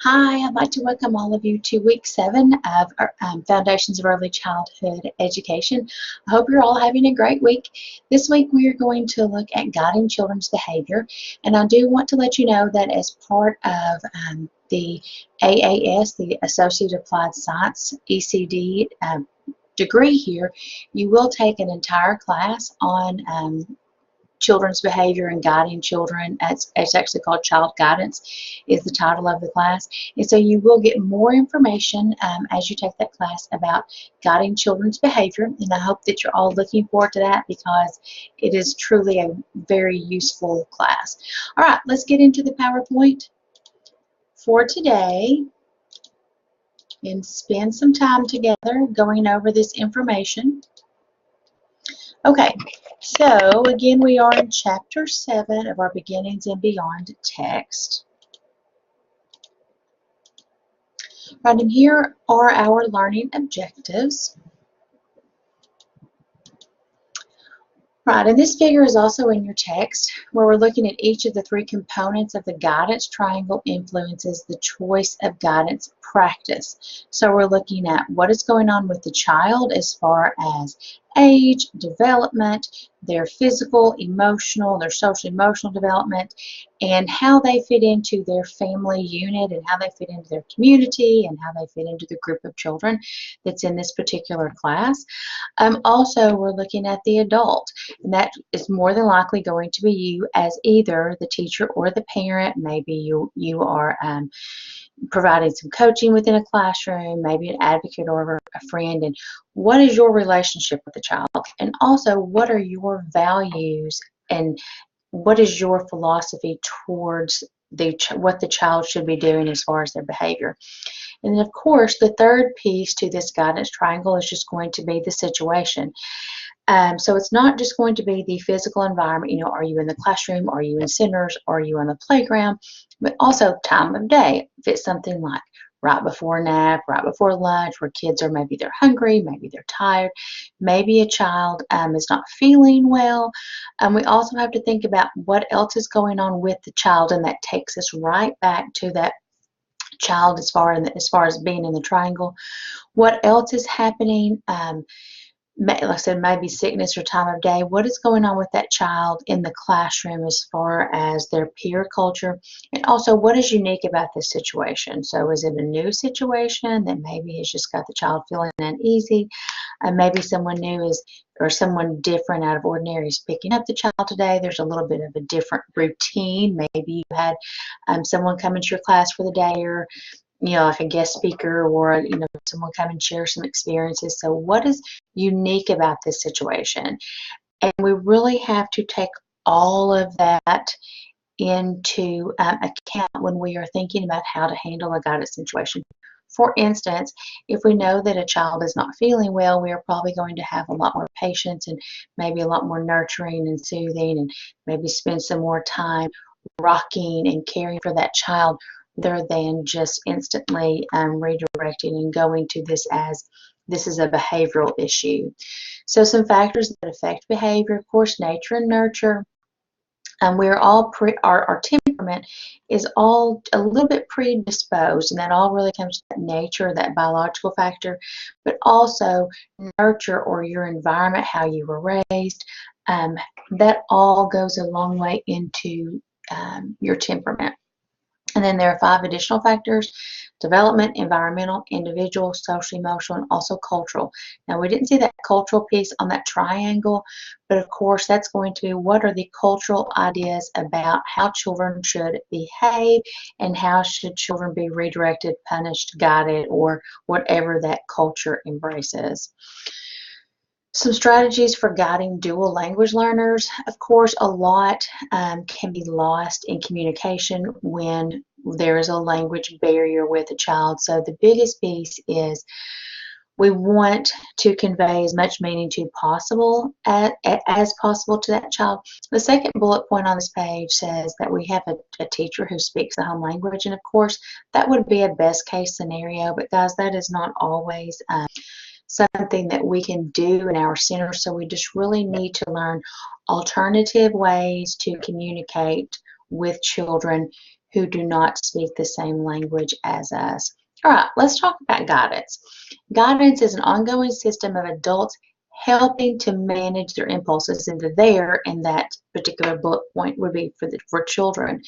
Hi, I'd like to welcome all of you to week 7 of our, Foundations of Early Childhood Education. I hope you're all having a great week. This week we are going to look at guiding children's behavior, and I do want to let you know that as part of the AAS, the Associate Applied Science ECD degree here, you will take an entire class on children's behavior and guiding children. It's actually called Child Guidance is the title of the class. And so you will get more information as you take that class about guiding children's behavior. And I hope that you're all looking forward to that because it is truly a very useful class. All right, let's get into the PowerPoint for today and spend some time together going over this information. Okay, so again, we are in Chapter 7 of our Beginnings and Beyond text. Right, and here are our learning objectives. Right, and this figure is also in your text where we're looking at each of the 3 components of the guidance triangle influences the choice of guidance practice. So we're looking at what is going on with the child as far as age, development, their physical, emotional, their social emotional development, and how they fit into their family unit and how they fit into their community and how they fit into the group of children that's in this particular class. Also, we're looking at the adult, and that is more than likely going to be you as either the teacher or the parent. Maybe you are providing some coaching within a classroom, maybe an advocate or a friend, and what is your relationship with the child? And also, what are your values and what is your philosophy towards what the child should be doing as far as their behavior? And then, of course, the third piece to this guidance triangle is just going to be the situation. So it's not just going to be the physical environment, are you in the classroom, are you in centers, are you on the playground, but also time of day. If it's something like right before a nap, right before lunch, where kids are maybe they're hungry, maybe they're tired, maybe a child is not feeling well. We also have to think about what else is going on with the child, and that takes us right back to that child as far as being in the triangle. What else is happening? Like I said, maybe sickness or time of day. What is going on with that child in the classroom as far as their peer culture? And also, what is unique about this situation? So is it a new situation that maybe has just got the child feeling uneasy? Maybe someone new or someone different out of ordinary is picking up the child today. There's a little bit of a different routine. Maybe you had someone come into your class for the day, or like a guest speaker, or someone come and share some experiences. So what is unique about this situation? And we really have to take all of that into account when we are thinking about how to handle a guidance situation. For instance, if we know that a child is not feeling well, we are probably going to have a lot more patience and maybe a lot more nurturing and soothing, and maybe spend some more time rocking and caring for that child rather than just instantly redirecting and going to this as this is a behavioral issue. So some factors that affect behavior, of course, nature and nurture. We're all our temperament is all a little bit predisposed, and that all really comes to that nature, that biological factor, but also nurture or your environment, how you were raised. That all goes a long way into your temperament. And then there are 5 additional factors: development, environmental, individual, social, emotional, and also cultural. Now, we didn't see that cultural piece on that triangle, but of course, that's going to be what are the cultural ideas about how children should behave and how should children be redirected, punished, guided, or whatever that culture embraces. Some strategies for guiding dual language learners. Of course, a lot can be lost in communication when there is a language barrier with a child. So the biggest piece is we want to convey as much meaning to as possible to that child. The second bullet point on this page says that we have a teacher who speaks the home language, and of course that would be a best case scenario, but guys, that is not always something that we can do in our center. So we just really need to learn alternative ways to communicate with children who do not speak the same language as us. All right, let's talk about guidance. Guidance is an ongoing system of adults helping to manage their impulses, and there in that particular bullet point would be for children.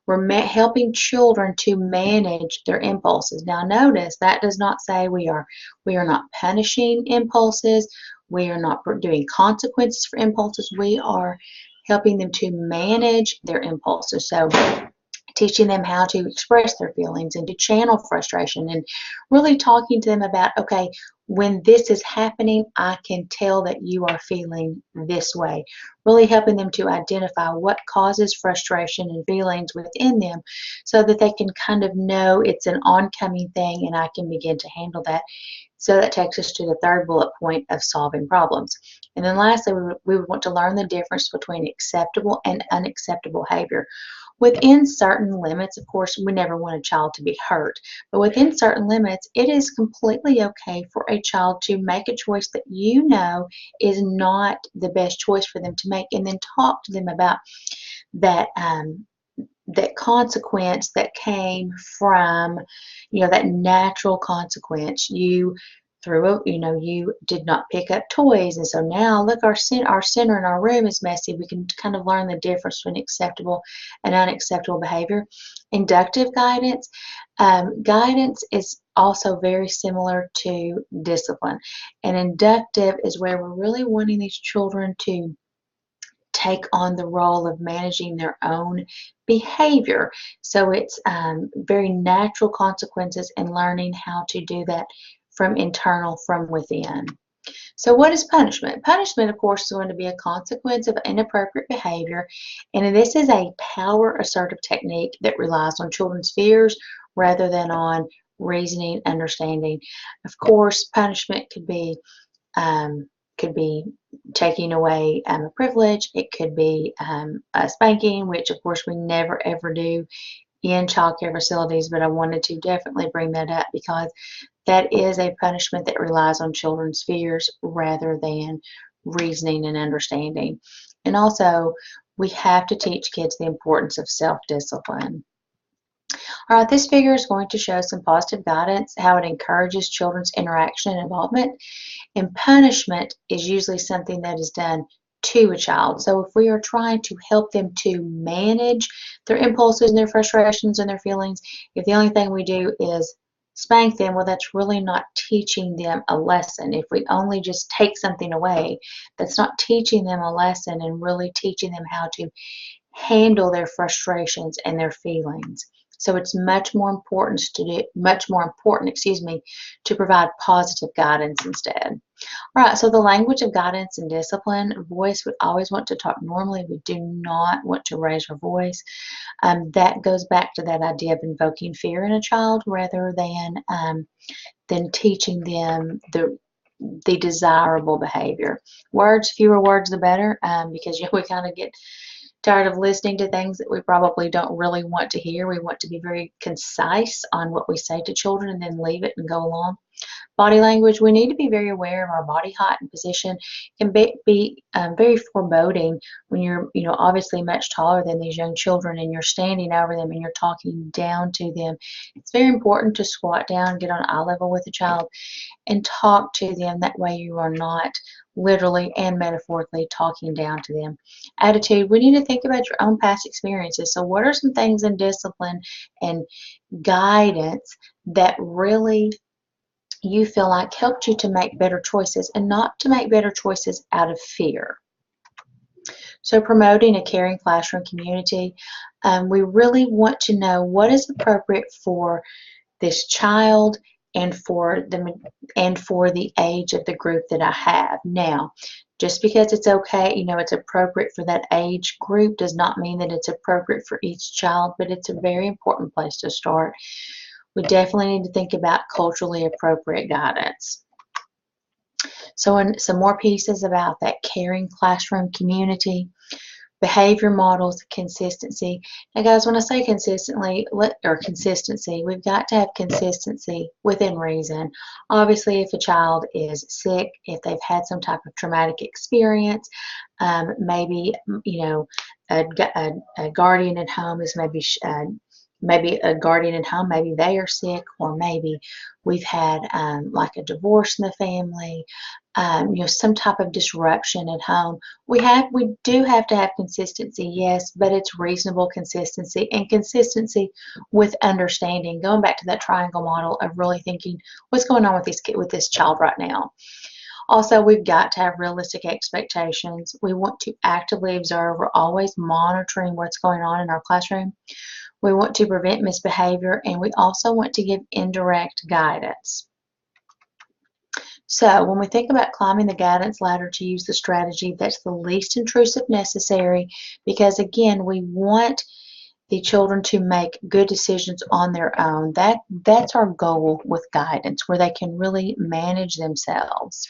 We're helping children to manage their impulses. Now notice that does not say we are not punishing impulses. We are not doing consequences for impulses. We are helping them to manage their impulses. So teaching them how to express their feelings and to channel frustration, and really talking to them about, okay, when this is happening, I can tell that you are feeling this way. Really helping them to identify what causes frustration and feelings within them so that they can kind of know it's an oncoming thing and I can begin to handle that. So that takes us to the third bullet point of solving problems. And then lastly, we would want to learn the difference between acceptable and unacceptable behavior. Within certain limits, of course, we never want a child to be hurt, but within certain limits, it is completely okay for a child to make a choice that you know is not the best choice for them to make, and then talk to them about that that consequence that came from, that natural consequence. You you did not pick up toys, and so now look, our center in our room is messy. We can kind of learn the difference between acceptable and unacceptable behavior. Inductive guidance. Guidance is also very similar to discipline, and inductive is where we're really wanting these children to take on the role of managing their own behavior. So it's very natural consequences and learning how to do that from within. So what is punishment? Punishment, of course, is going to be a consequence of inappropriate behavior, and this is a power assertive technique that relies on children's fears rather than on reasoning, understanding. Of course, punishment could be taking away a privilege. It could be a spanking, which of course we never ever do in child care facilities, but I wanted to definitely bring that up because that is a punishment that relies on children's fears rather than reasoning and understanding. And also, we have to teach kids the importance of self-discipline. All right, this figure is going to show some positive guidance, how it encourages children's interaction and involvement. And punishment is usually something that is done to a child. So if we are trying to help them to manage their impulses and their frustrations and their feelings, if the only thing we do is spank them, well, that's really not teaching them a lesson. If we only just take something away, that's not teaching them a lesson and really teaching them how to handle their frustrations and their feelings. So it's much more important, to provide positive guidance instead. All right, so the language of guidance and discipline. Voice, we always want to talk normally. We do not want to raise our voice. That goes back to that idea of invoking fear in a child rather than teaching them the desirable behavior. Words, fewer words the better, because we kind of get tired of listening to things that we probably don't really want to hear. We want to be very concise on what we say to children and then leave it and go along. Body language, we need to be very aware of our body height and position. It can be very foreboding when you're, obviously much taller than these young children and you're standing over them and you're talking down to them. It's very important to squat down, get on eye level with the child, and talk to them. That way you are not literally and metaphorically talking down to them. Attitude, we need to think about your own past experiences. So what are some things in discipline and guidance that really you feel like helped you to make better choices and not to make better choices out of fear? So promoting a caring classroom community, we really want to know what is appropriate for this child and for the age of the group that I have. Now, just because it's okay, it's appropriate for that age group does not mean that it's appropriate for each child, but it's a very important place to start. We definitely need to think about culturally appropriate guidance. So some more pieces about that caring classroom community. Behavior models, consistency. Now guys, when I say consistency, we've got to have consistency within reason. Obviously, if a child is sick, if they've had some type of traumatic experience, maybe, a guardian at home is maybe maybe a guardian at home, maybe they are sick, or maybe we've had like a divorce in the family, some type of disruption at home. We do have to have consistency, yes, but it's reasonable consistency and consistency with understanding. Going back to that triangle model of really thinking what's going on with this child right now. Also, we've got to have realistic expectations. We want to actively observe. We're always monitoring what's going on in our classroom. We want to prevent misbehavior, and we also want to give indirect guidance. So when we think about climbing the guidance ladder, to use the strategy that's the least intrusive necessary, because again, we want the children to make good decisions on their own. That's our goal with guidance, where they can really manage themselves.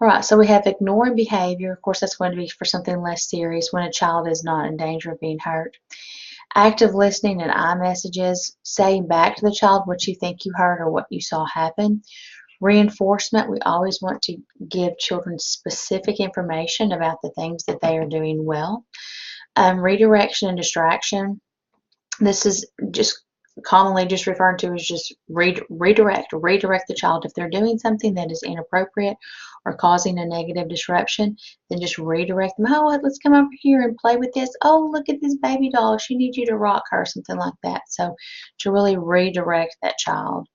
All right, so we have ignoring behavior. Of course, that's going to be for something less serious when a child is not in danger of being hurt. Active listening and I messages, saying back to the child what you think you heard or what you saw happen. Reinforcement, we always want to give children specific information about the things that they are doing well. Redirection and distraction, this is just commonly just referred to as just redirect the child. If they're doing something that is inappropriate or causing a negative disruption, then just redirect them. Oh, let's come over here and play with this. Oh, look at this baby doll. She needs you to rock her, something like that. So to really redirect that child.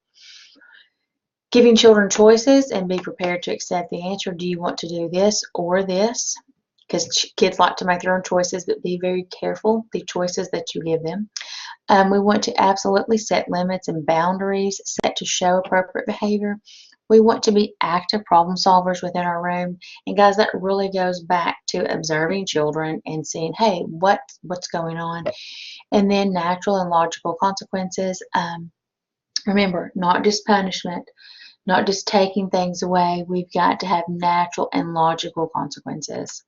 Giving children choices and be prepared to accept the answer. Do you want to do this or this? Because kids like to make their own choices, but be very careful the choices that you give them. We want to absolutely set limits and boundaries set to show appropriate behavior. We want to be active problem solvers within our room. And guys, that really goes back to observing children and seeing, hey, what's going on? And then natural and logical consequences. Remember, not just punishment, not just taking things away. We've got to have natural and logical consequences.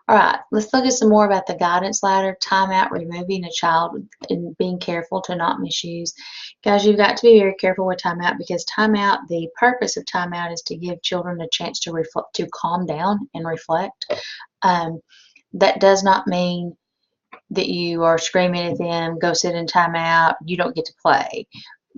All right, let's look at some more about the guidance ladder, timeout, removing a child, and being careful to not misuse. Guys, you've got to be very careful with timeout, because timeout, the purpose of timeout is to give children a chance to reflect, to calm down and reflect. That does not mean that you are screaming at them, go sit in timeout, you don't get to play.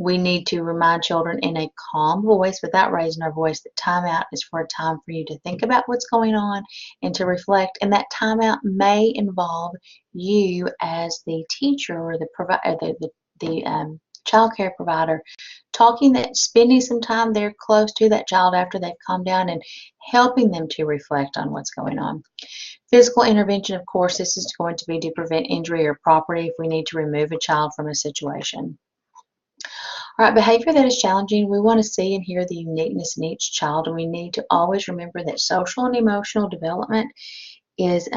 We need to remind children in a calm voice, without raising our voice, that timeout is for a time for you to think about what's going on and to reflect. And that timeout may involve you as the teacher or the child care provider spending some time there close to that child after they've calmed down and helping them to reflect on what's going on. Physical intervention, of course, this is going to be to prevent injury or property if we need to remove a child from a situation. All right, behavior that is challenging, we want to see and hear the uniqueness in each child, and we need to always remember that social and emotional development is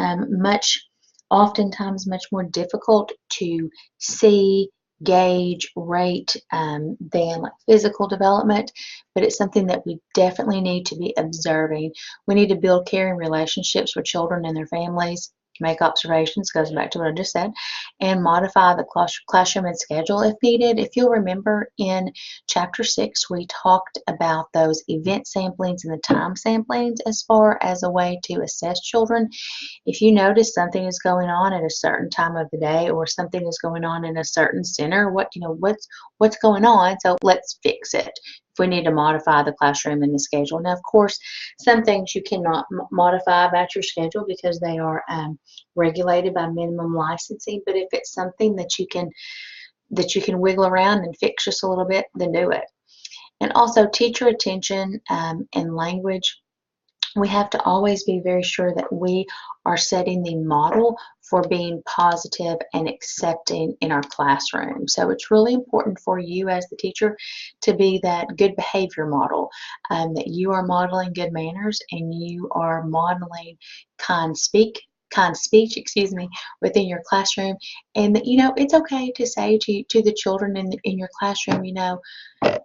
oftentimes much more difficult to see, gauge, rate than like physical development, but it's something that we definitely need to be observing. We need to build caring relationships with children and their families, make observations, goes back to what I just said, and modify the classroom and schedule if needed. If you'll remember, in Chapter 6, we talked about those event samplings and the time samplings as far as a way to assess children. If you notice something is going on at a certain time of the day, or something is going on in a certain center, what's going on, so let's fix it. If we need to modify the classroom and the schedule. Now, of course, some things you cannot modify about your schedule because they are regulated by minimum licensing, but if it's something that you can wiggle around and fix just a little bit, then do it. And also, teacher attention and language. We have to always be very sure that we are setting the model for being positive and accepting in our classroom. So it's really important for you as the teacher to be that good behavior model, that you are modeling good manners and you are modeling kind speech, within your classroom. And it's okay to say to the children in your classroom,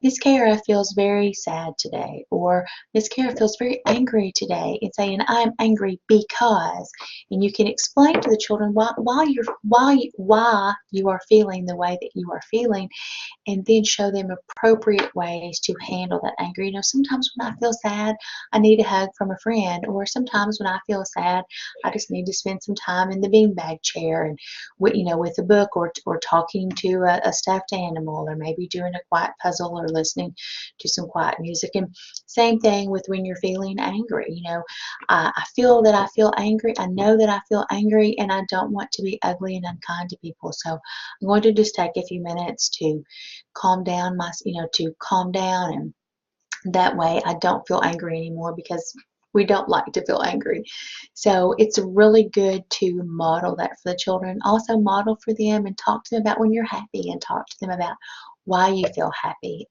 Miss Kara feels very sad today, or Miss Kara feels very angry today, and saying, I'm angry because, and you can explain to the children why you are feeling the way that you are feeling, and then show them appropriate ways to handle that anger. Sometimes when I feel sad, I need a hug from a friend, or sometimes when I feel sad, I just need to spend some time in the beanbag chair and with a book, or talking to a stuffed animal, or maybe doing a quiet puzzle or listening to some quiet music. And same thing with when you're feeling angry. I feel that I feel angry. I know that I feel angry, and I don't want to be ugly and unkind to people. So I'm going to just take a few minutes to calm down and that way I don't feel angry anymore, because we don't like to feel angry. So it's really good to model that for the children. Also model for them and talk to them about when you're happy, and talk to them about why you feel happy,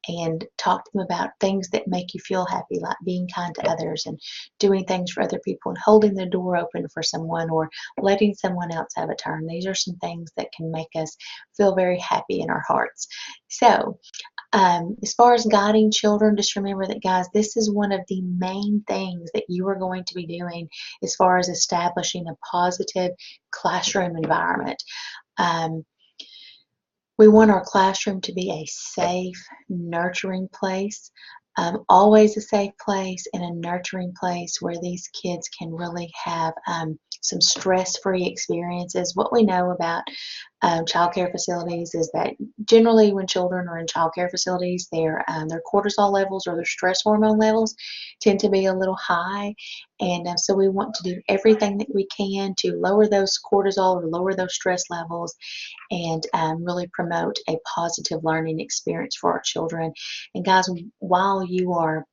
and talk to them about things that make you feel happy, like being kind to others and doing things for other people and holding the door open for someone, or letting someone else have a turn. These are some things that can make us feel very happy in our hearts. So as far as guiding children, just remember that, guys, this is one of the main things that you are going to be doing as far as establishing a positive classroom environment. Um, we want our classroom to be a safe, nurturing place, always a safe place and a nurturing place where these kids can really have some stress-free experiences. What we know about child care facilities is that generally when children are in child care facilities, their cortisol levels or their stress hormone levels tend to be a little high. And so we want to do everything that we can to lower those cortisol or lower those stress levels, and really promote a positive learning experience for our children. And guys, while you are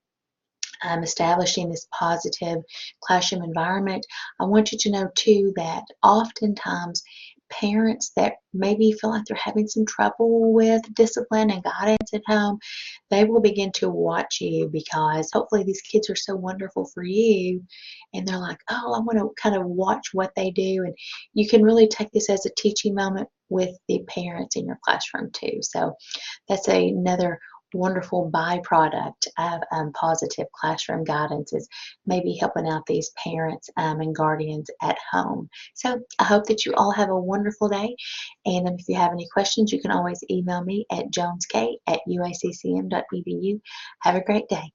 establishing this positive classroom environment, I want you to know too that oftentimes parents that maybe feel like they're having some trouble with discipline and guidance at home, they will begin to watch you, because hopefully these kids are so wonderful for you, and they're like, oh, I want to kind of watch what they do. And you can really take this as a teaching moment with the parents in your classroom too. So that's another wonderful byproduct of positive classroom guidance, is maybe helping out these parents and guardians at home. So I hope that you all have a wonderful day, and if you have any questions, you can always email me at jonesk@uaccm.edu. Have a great day.